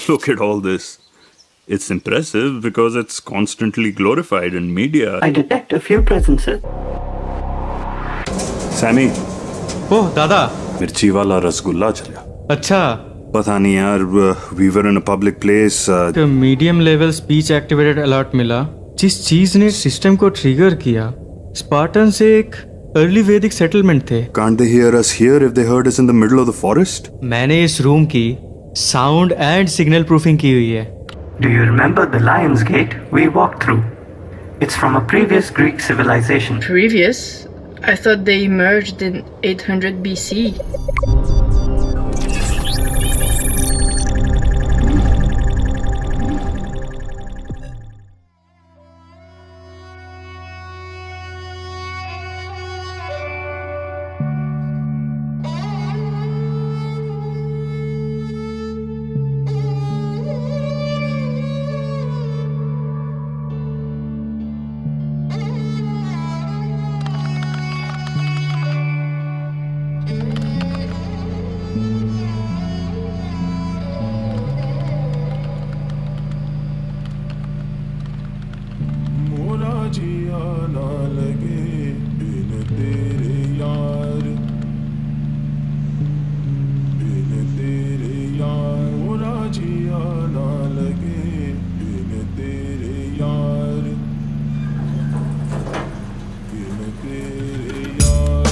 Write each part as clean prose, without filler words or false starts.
Look at all this. It's impressive because it's constantly glorified in media. I detect a few presences. Sammy, oh दादा। मिर्ची वाला रसगुल्ला चला। अच्छा। पता नहीं यार, we were in a public place. Medium level speech activated alert मिला, जिस चीज ने सिस्टम को ट्रिगर किया। स्पार्टन से एक अर्ली वैदिक सेटलमेंट थे। Can't they hear us here if they heard us in the middle of the forest? मैंने इस रूम की साउंड एंड सिग्नल प्रूफिंग की हुई है। Do you remember the Lion's Gate we walked through? It's from a previous Greek civilization. Previous? I thought they emerged in 800 BC. जिया ना लगे बिन तेरे यार, बिन तेरे यार। मोरा जिया ना लगे बिन तेरे यार, बिन तेरे यार,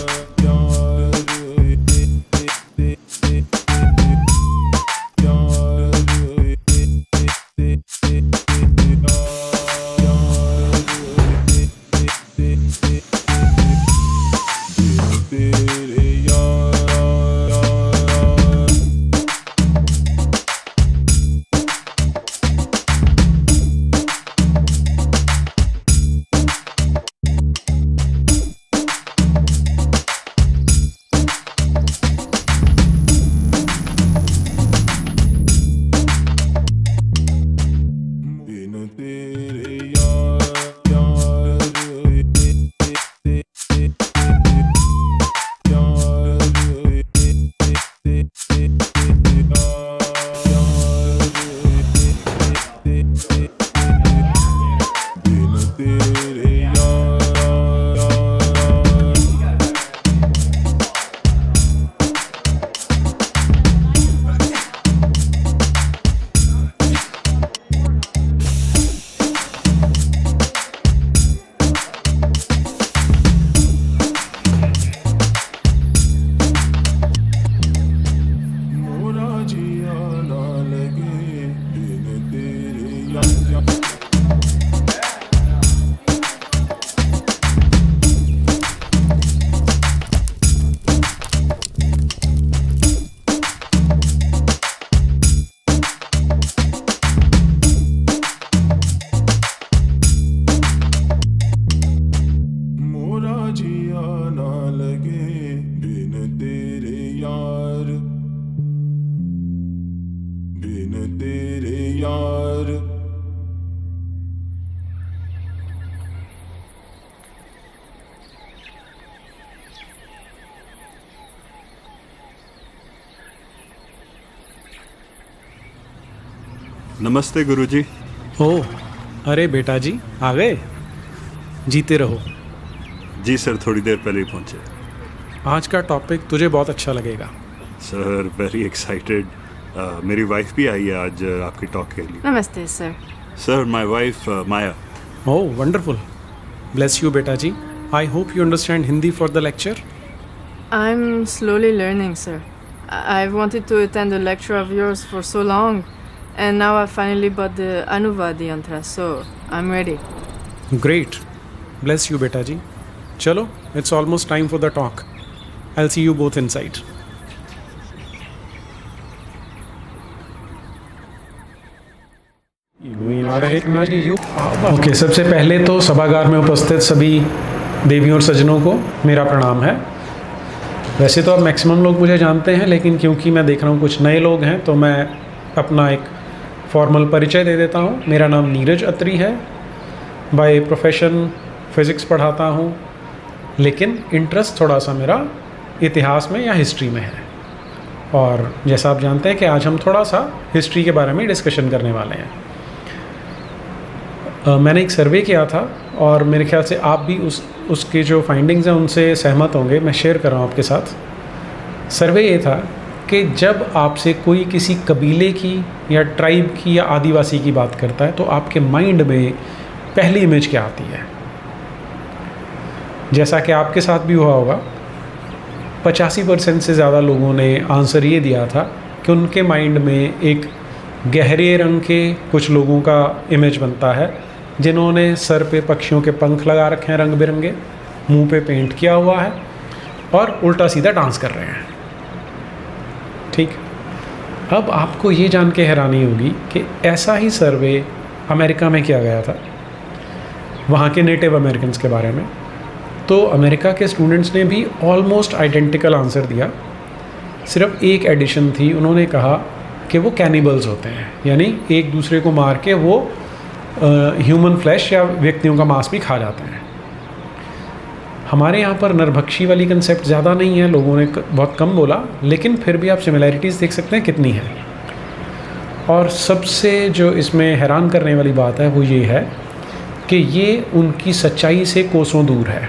यार, नमस्ते गुरुजी। ओह, अरे बेटा जी आ गए। जीते रहो। जी सर, थोड़ी देर पहले ही पहुंचे। आज का टॉपिक तुझे बहुत अच्छा लगेगा। Sir very excited. मेरी वाइफ भी आई है आज आपकी टॉक के लिए। Namaste, sir. Sir my wife Maya. Oh wonderful. Bless you बेटा जी। I hope you understand Hindi for the lecture. I'm slowly learning, sir. I've wanted to attend a lecture of yours for so long, and now I finally bought the Anuvadi Yantra, so I'm ready. Great. Bless you बेटा जी। चलो, it's almost time for the talk. I will see you both inside. Okay, सबसे पहले तो सभागार में उपस्थित सभी देवियों और सज्जनों को मेरा प्रणाम है। वैसे तो अब मैक्सिमम लोग मुझे जानते हैं, लेकिन क्योंकि मैं देख रहा हूँ कुछ नए लोग हैं तो मैं अपना एक फॉर्मल परिचय दे देता हूँ। मेरा नाम नीरज अत्री है। बाय प्रोफेशन फिज़िक्स पढ़ाता हूँ, लेकिन इंटरेस्ट थोड़ा सा मेरा इतिहास में या हिस्ट्री में है। और जैसा आप जानते हैं कि आज हम थोड़ा सा हिस्ट्री के बारे में डिस्कशन करने वाले हैं। मैंने एक सर्वे किया था और मेरे ख्याल से आप भी उसके जो फाइंडिंग्स हैं उनसे सहमत होंगे, मैं शेयर कर रहा हूँ आपके साथ। सर्वे ये था कि जब आपसे कोई किसी कबीले की या ट्राइब की या आदिवासी की बात करता है तो आपके माइंड में पहली इमेज क्या आती है। जैसा कि आपके साथ भी हुआ होगा, 85% से ज़्यादा लोगों ने आंसर ये दिया था कि उनके माइंड में एक गहरे रंग के कुछ लोगों का इमेज बनता है जिन्होंने सर पे पक्षियों के पंख लगा रखे हैं रंग बिरंगे, मुंह पे पेंट किया हुआ है और उल्टा सीधा डांस कर रहे हैं। ठीक, अब आपको ये जान के हैरानी होगी कि ऐसा ही सर्वे अमेरिका में किया गया था वहाँ के नेटिव अमेरिकन के बारे में। तो अमेरिका के स्टूडेंट्स ने भी ऑलमोस्ट आइडेंटिकल आंसर दिया, सिर्फ एक एडिशन थी, उन्होंने कहा कि वो कैनिबल्स होते हैं, यानी एक दूसरे को मार के वो ह्यूमन फ्लैश या व्यक्तियों का मांस भी खा जाते हैं। हमारे यहाँ पर नरभक्षी वाली कंसेप्ट ज़्यादा नहीं है, लोगों ने बहुत कम बोला, लेकिन फिर भी आप सिमिलैरिटीज़ देख सकते हैं कितनी है। और सबसे जो इसमें हैरान करने वाली बात है वो ये है कि ये उनकी सच्चाई से कोसों दूर है।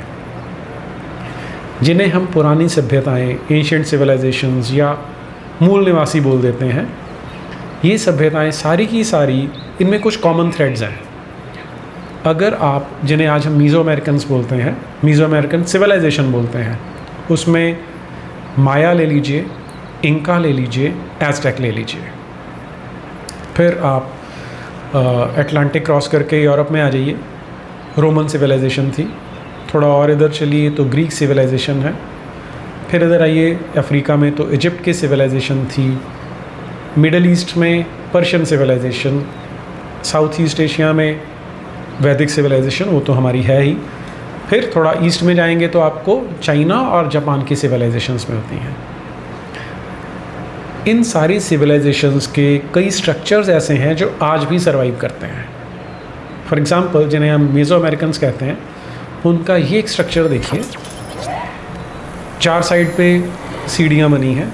जिन्हें हम पुरानी सभ्यताएं, एंशिएंट सिविलाइजेशंस या मूल निवासी बोल देते हैं, ये सभ्यताएं सारी की सारी, इनमें कुछ कॉमन थ्रेड्स हैं। अगर आप, जिन्हें आज हम मीज़ो अमेरिकन्स बोलते हैं, मीज़ो अमेरिकन सिविलाइजेशन बोलते हैं, उसमें माया ले लीजिए, इंका ले लीजिए, एज़टेक ले लीजिए, फिर आप अटलांटिक क्रॉस करके यूरोप में आ जाइए, रोमन सिविलाइजेशन थी, थोड़ा और इधर चलिए तो ग्रीक सिविलाइजेशन है, फिर इधर आइए अफ्रीका में तो इजिप्ट की सिविलाइजेशन थी, मिडल ईस्ट में Persian civilization, South East Asia में वैदिक सिविलाइजेशन, वो तो हमारी है ही, फिर थोड़ा ईस्ट में जाएंगे तो आपको चाइना और जापान की सिविलाइजेशंस में होती हैं। इन सारी सिविलाइजेशंस के कई स्ट्रक्चर्स ऐसे हैं जो आज भी सर्वाइव करते हैं। फॉर एग्ज़ाम्पल, जिन्हें हम मीज़ो अमेरिकन्स कहते हैं, उनका ये एक स्ट्रक्चर देखिए, 4 साइड पे सीढ़ियाँ बनी हैं,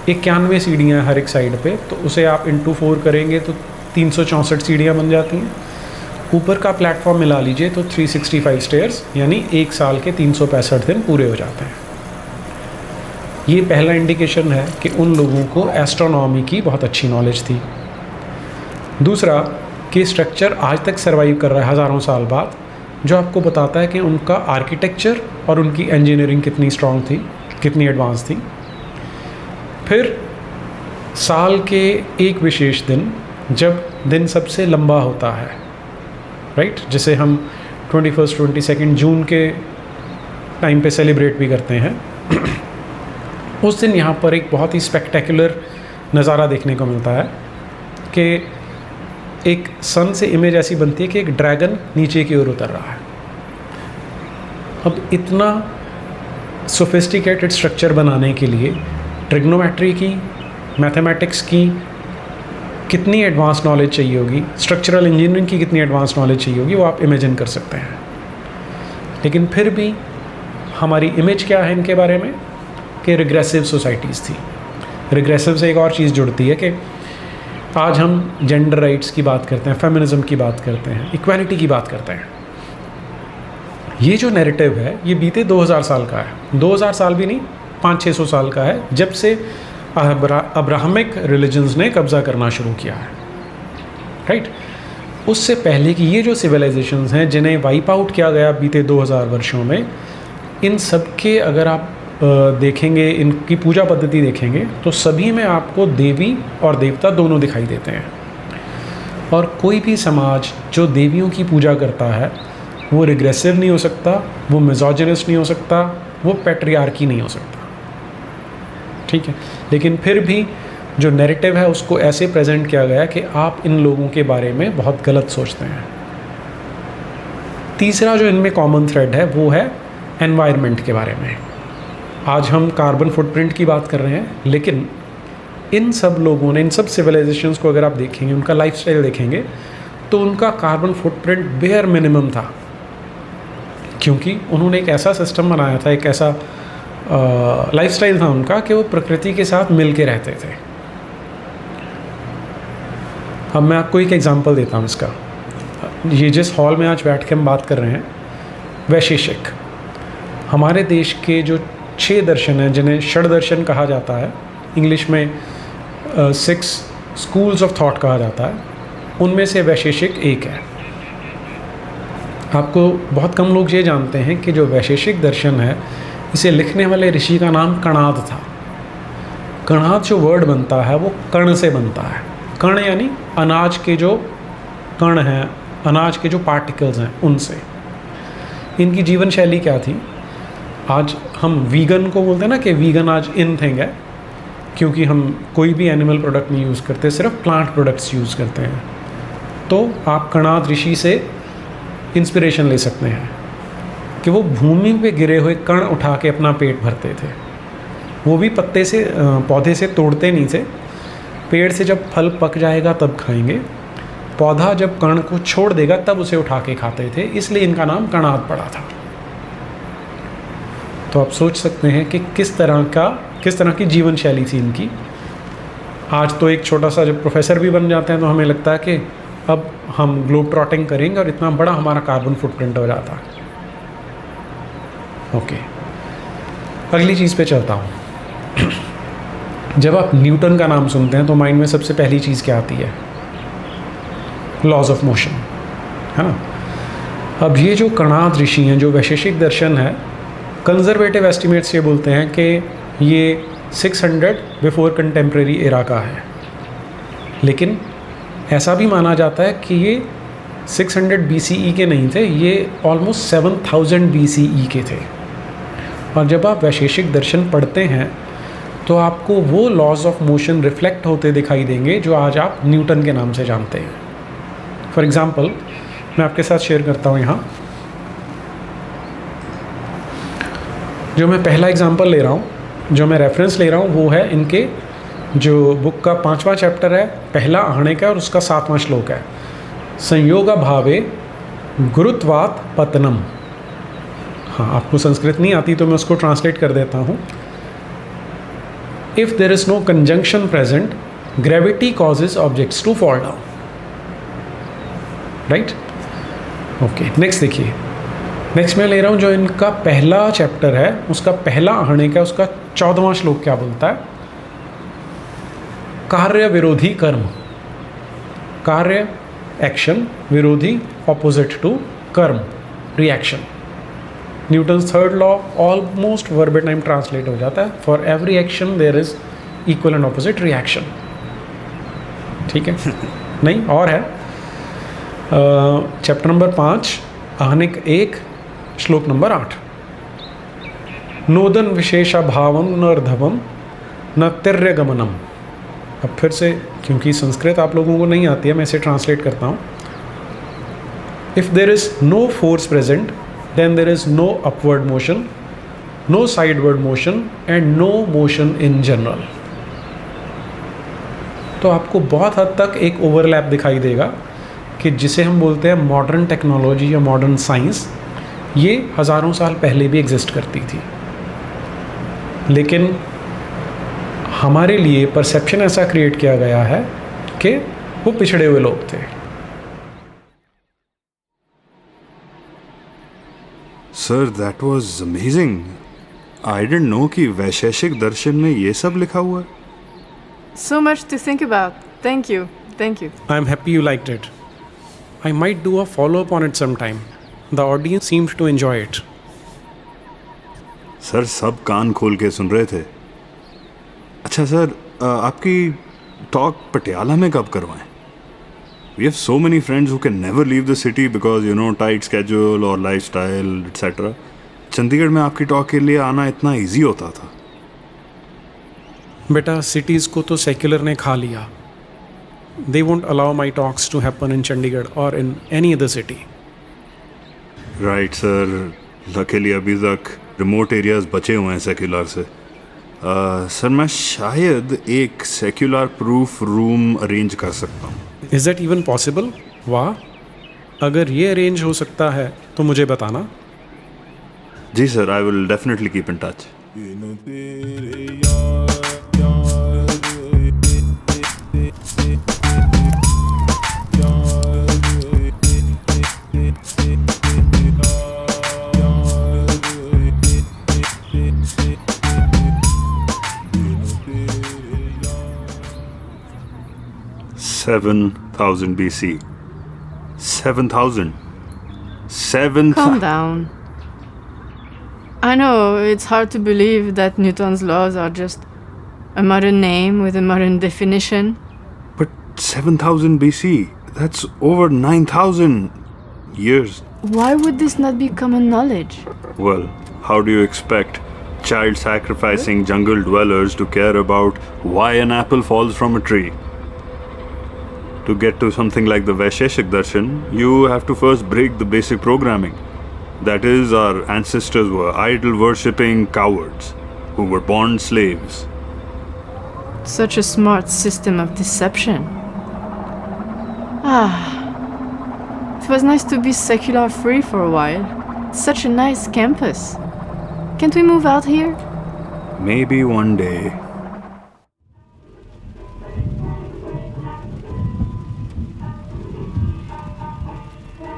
91 सीढ़ियाँ हर एक साइड पे, तो उसे आप इंटू 4 करेंगे तो 364 सीढ़ियाँ बन जाती हैं। ऊपर का प्लेटफॉर्म मिला लीजिए तो 365 स्टेयर्स, यानी एक साल के 365 दिन पूरे हो जाते हैं। ये पहला इंडिकेशन है कि उन लोगों को एस्ट्रोनॉमी की बहुत अच्छी नॉलेज थी। दूसरा, कि स्ट्रक्चर आज तक सर्वाइव कर रहा है हज़ारों साल बाद, जो आपको बताता है कि उनका आर्किटेक्चर और उनकी इंजीनियरिंग कितनी स्ट्रॉन्ग थी, कितनी एडवांस थी। फिर साल के एक विशेष दिन, जब दिन सबसे लंबा होता है, राइट, जिसे हम 21 22 जून के टाइम पे सेलिब्रेट भी करते हैं, उस दिन यहाँ पर एक बहुत ही स्पेक्टेकुलर नज़ारा देखने को मिलता है कि एक सन से इमेज ऐसी बनती है कि एक ड्रैगन नीचे की ओर उतर रहा है। अब इतना सोफिस्टिकेटेड स्ट्रक्चर बनाने के लिए ट्रिग्नोमेट्री की, मैथमेटिक्स की कितनी एडवांस नॉलेज चाहिए होगी, स्ट्रक्चरल इंजीनियरिंग की कितनी एडवांस नॉलेज चाहिए होगी, वो आप इमेजिन कर सकते हैं। लेकिन फिर भी हमारी इमेज क्या है इनके बारे में कि रिग्रेसिव सोसाइटीज़ थी। रिग्रेसिव से एक और चीज़ जुड़ती है कि आज हम जेंडर राइट्स की बात करते हैं, फेमिनिज्म की बात करते हैं, इक्वालिटी की बात करते हैं। ये जो नैरेटिव है ये बीते 2000 साल का है, 2000 साल भी नहीं, 500-600 साल का है, जब से अब्राहमिक रिलीजन्स ने कब्ज़ा करना शुरू किया है, राइट। उससे पहले की ये जो सिविलाइजेशंस हैं जिन्हें वाइप आउट किया गया बीते 2000 वर्षों में, इन सब के अगर आप देखेंगे, इनकी पूजा पद्धति देखेंगे तो सभी में आपको देवी और देवता दोनों दिखाई देते हैं। और कोई भी समाज जो देवियों की पूजा करता है वो रिग्रेसिव नहीं हो सकता, वो मिज़ोजिनिस्ट नहीं हो सकता, वो पैट्रियार्की नहीं हो सकता, ठीक है। लेकिन फिर भी जो नैरेटिव है उसको ऐसे प्रेजेंट किया गया कि आप इन लोगों के बारे में बहुत गलत सोचते हैं। तीसरा जो इनमें कॉमन थ्रेड है वो है एनवायरनमेंट के बारे में। आज हम कार्बन फुटप्रिंट की बात कर रहे हैं, लेकिन इन सब लोगों ने, इन सब सिविलाइजेशंस को अगर आप देखेंगे, उनका लाइफस्टाइल देखेंगे तो उनका कार्बन फुटप्रिंट बेयर मिनिमम था, क्योंकि उन्होंने एक ऐसा सिस्टम बनाया था, एक ऐसा लाइफस्टाइल था उनका कि वो प्रकृति के साथ मिल के रहते थे। अब मैं आपको एक एग्जांपल देता हूँ इसका। ये जिस हॉल में आज बैठ के हम बात कर रहे हैं, वैशेषिक, हमारे देश के जो 6 दर्शन हैं जिन्हें षड दर्शन कहा जाता है, इंग्लिश में 6 स्कूल्स ऑफ थॉट कहा जाता है, उनमें से वैशेषिक एक है। आपको बहुत कम लोग ये जानते हैं कि जो वैशेषिक दर्शन है, इसे लिखने वाले ऋषि का नाम कणाद था। कणाद जो वर्ड बनता है वो कण से बनता है। कण यानी अनाज के जो कण हैं, अनाज के जो पार्टिकल्स हैं, उनसे। इनकी जीवन शैली क्या थी? आज हम वीगन को बोलते हैं ना कि वीगन आज इन थिंग है, क्योंकि हम कोई भी एनिमल प्रोडक्ट नहीं यूज़ करते, सिर्फ प्लांट प्रोडक्ट्स यूज़ करते हैं। तो आप कणाद ऋषि से इंस्पिरेशन ले सकते हैं कि वो भूमि पे गिरे हुए कण उठा के अपना पेट भरते थे। वो भी पत्ते से, पौधे से तोड़ते नहीं थे। पेड़ से जब फल पक जाएगा तब खाएंगे, पौधा जब कण को छोड़ देगा तब उसे उठा के खाते थे, इसलिए इनका नाम कणाद पड़ा था। तो आप सोच सकते हैं कि किस तरह की जीवन शैली थी इनकी। आज तो एक छोटा सा जब प्रोफेसर भी बन जाते हैं तो हमें लगता है कि अब हम ग्लोब ट्रॉटिंग करेंगे और इतना बड़ा हमारा कार्बन फुटप्रिंट हो जाता है। ओके, अगली चीज़ पे चलता हूँ। जब आप न्यूटन का नाम सुनते हैं तो माइंड में सबसे पहली चीज़ क्या आती है? लॉज ऑफ मोशन, है ना। अब ये जो कणाद ऋषि हैं, जो वैशेषिक दर्शन है, कंजर्वेटिव एस्टिमेट्स ये बोलते हैं कि ये 600 बिफोर कंटेम्प्रेरी एरा का है, लेकिन ऐसा भी माना जाता है कि ये 600 BCE के नहीं थे, ये ऑलमोस्ट 7000 BCE के थे। और जब आप वैशेषिक दर्शन पढ़ते हैं तो आपको वो लॉज ऑफ मोशन रिफ्लेक्ट होते दिखाई देंगे जो आज आप न्यूटन के नाम से जानते हैं। फॉर एग्ज़ाम्पल, मैं आपके साथ शेयर करता हूँ यहाँ। जो मैं पहला एग्जांपल ले रहा हूँ, जो मैं रेफरेंस ले रहा हूँ, वो है इनके जो बुक का 5वां चैप्टर है, पहला आहणे का, और उसका 7वां श्लोक है। संयोगा भावे गुरुत्वात् पतनम। हाँ, आपको संस्कृत नहीं आती तो मैं उसको ट्रांसलेट कर देता हूँ। If there is no conjunction present, gravity causes objects to fall down. Right? Okay, next देखिए। नेक्स्ट मैं ले रहा हूँ जो इनका पहला चैप्टर है, उसका पहला आहणे का, उसका 14वां श्लोक क्या बोलता है? कार्य विरोधी कर्म। कार्य एक्शन, विरोधी ऑपोजिट टू कर्म reaction. Newton's third law almost verbatim translate हो जाता है, for every action there is equal and opposite reaction. ठीक है? नहीं, और है चैप्टर नंबर 5 आहनिक 1 श्लोक नंबर 8। नोदन विशेषाभावम नर्धवम न तिर्यगमनम। अब फिर से, क्योंकि संस्कृत आप लोगों को नहीं आती है, मैं इसे ट्रांसलेट करता हूँ। If there is no force present, then there is no upward motion, no sideward motion and no motion in general. तो आपको बहुत हद तक एक ओवरलैप दिखाई देगा कि जिसे हम बोलते हैं मॉडर्न टेक्नोलॉजी या मॉडर्न साइंस, ये हज़ारों साल पहले भी एग्जिस्ट करती थी, लेकिन हमारे लिए परसेप्शन ऐसा क्रिएट किया गया है कि वो पिछड़े हुए लोग थे। Sir, that was amazing. I didn't know कि वैशेषिक दर्शन में ये सब लिखा हुआ है। So much to think about. Thank you. Thank you. I am happy you liked it. I might do a follow-up on it sometime. The audience seemed to enjoy it. Sir, सब कान खोल के सुन रहे थे। अच्छा सर, आपकी talk Patiala में कब करवाएं? We have so many friends who can never leave the city because, you know, tight schedule or lifestyle, etc. Chandigarh में आपकी टॉक के लिए आना इतना इजी होता था। बेटा, सिटीज़ को तो सेक्युलर ने खा लिया। They won't allow my talks to happen in Chandigarh or in any other city. Right sir, luckily अभी तक रिमोट एरियाज बचे हुए हैं सेक्युलर से। सर, मैं शायद एक सेक्युलर प्रूफ रूम अरेंज कर सकता हूँ। Is that even possible? वाह, अगर ये अरेंज हो सकता है तो मुझे बताना। जी sir, I will definitely keep in touch. बिन तेरे यार यार Seven thousand BC. 7,000. 7,000. Calm down. I know it's hard to believe that Newton's laws are just a modern name with a modern definition. But 7,000 BC. That's over 9,000 years. Why would this not be common knowledge? Well, how do you expect child sacrificing jungle dwellers to care about why an apple falls from a tree? To get to something like the Vaisheshik Darshan, you have to first break the basic programming. That is, our ancestors were idol worshipping cowards who were born slaves. Such a smart system of deception. It was nice to be secular free for a while. Such a nice campus. Can't we move out here? Maybe one day.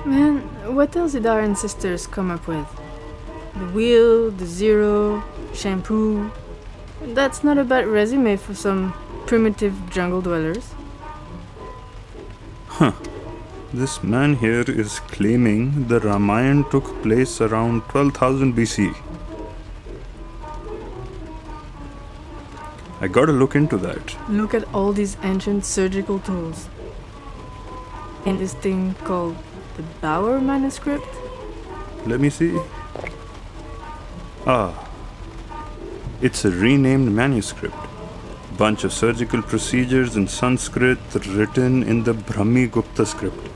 Man, what else did our ancestors come up with? The wheel, the zero, shampoo. That's not a bad resume for some primitive jungle dwellers. This man here is claiming the Ramayana took place around 12,000 BC. I gotta look into that. Look at all these ancient surgical tools. And this thing called the Bauer manuscript? Let me see. It's a renamed manuscript. Bunch of surgical procedures in Sanskrit written in the Brahmi Gupta script.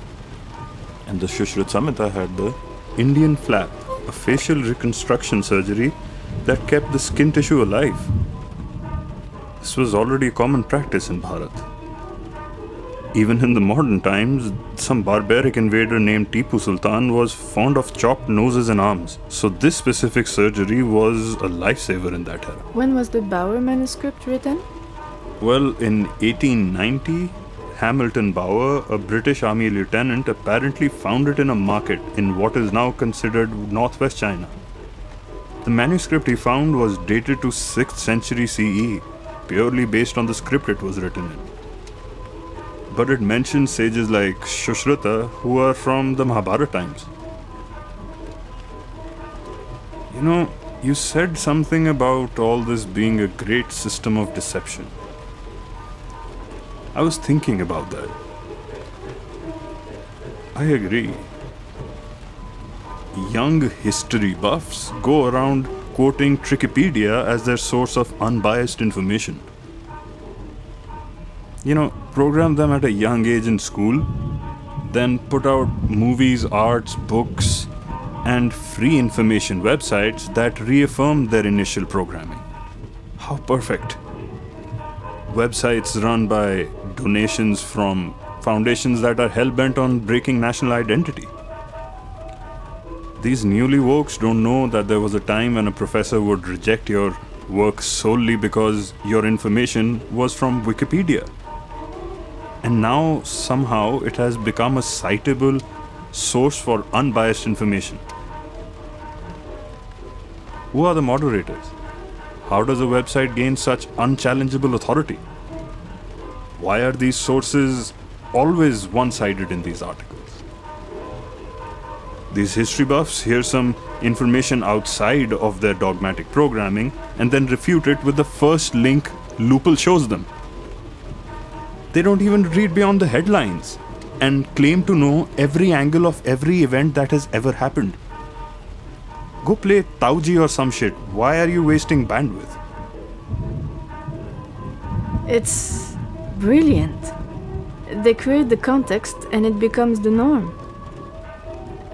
And the Shushruta Samhita had the Indian flap, a facial reconstruction surgery that kept the skin tissue alive. This was already common practice in Bharat. Even in the modern times, some barbaric invader named Tipu Sultan was fond of chopped noses and arms. So this specific surgery was a lifesaver in that era. When was the Bauer manuscript written? Well, in 1890, Hamilton Bower, a British Army lieutenant, apparently found it in a market in what is now considered northwest China. The manuscript he found was dated to 6th century CE, purely based on the script it was written in. But it mentions sages like Shushruta who are from the Mahabharata times. You know, you said something about all this being a great system of deception. I was thinking about that. I agree. Young history buffs go around quoting Trickipedia as their source of unbiased information. You know, program them at a young age in school, then put out movies, arts, books, and free information websites that reaffirm their initial programming. How perfect. Websites run by donations from foundations that are hell-bent on breaking national identity. These newly wokes don't know that there was a time when a professor would reject your work solely because your information was from Wikipedia. And now, somehow, it has become a citable source for unbiased information. Who are the moderators? How does a website gain such unchallengeable authority? Why are these sources always one-sided in these articles? These history buffs hear some information outside of their dogmatic programming and then refute it with the first link Loople shows them. They don't even read beyond the headlines and claim to know every angle of every event that has ever happened. Go play Tauji or some shit. Why are you wasting bandwidth? It's brilliant. They create the context and it becomes the norm.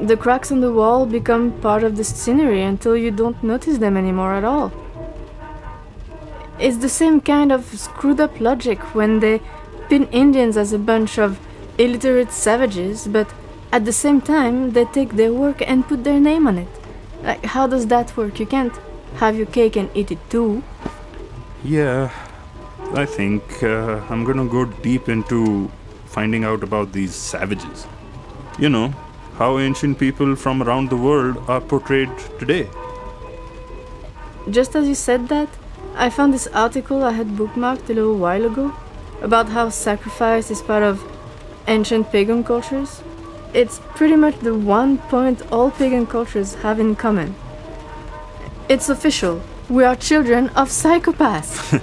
The cracks on the wall become part of the scenery until you don't notice them anymore at all. It's the same kind of screwed up logic when they pin Indians as a bunch of illiterate savages, but at the same time they take their work and put their name on it. Like, how does that work? You can't have your cake and eat it too. Yeah, I think I'm gonna go deep into finding out about these savages. You know, how ancient people from around the world are portrayed today. Just as you said that, I found this article I had bookmarked a little while ago about how sacrifice is part of ancient pagan cultures. It's pretty much the one point all pagan cultures have in common. It's official. We are children of psychopaths.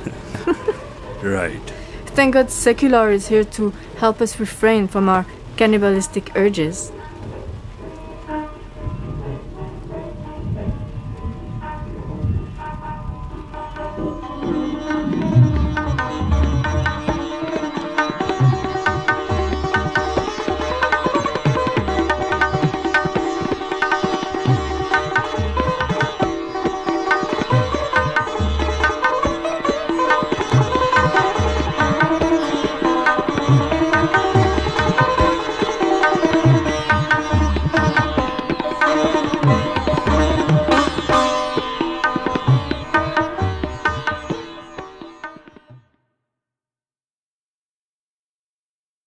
Right. Thank God Secular is here to help us refrain from our cannibalistic urges.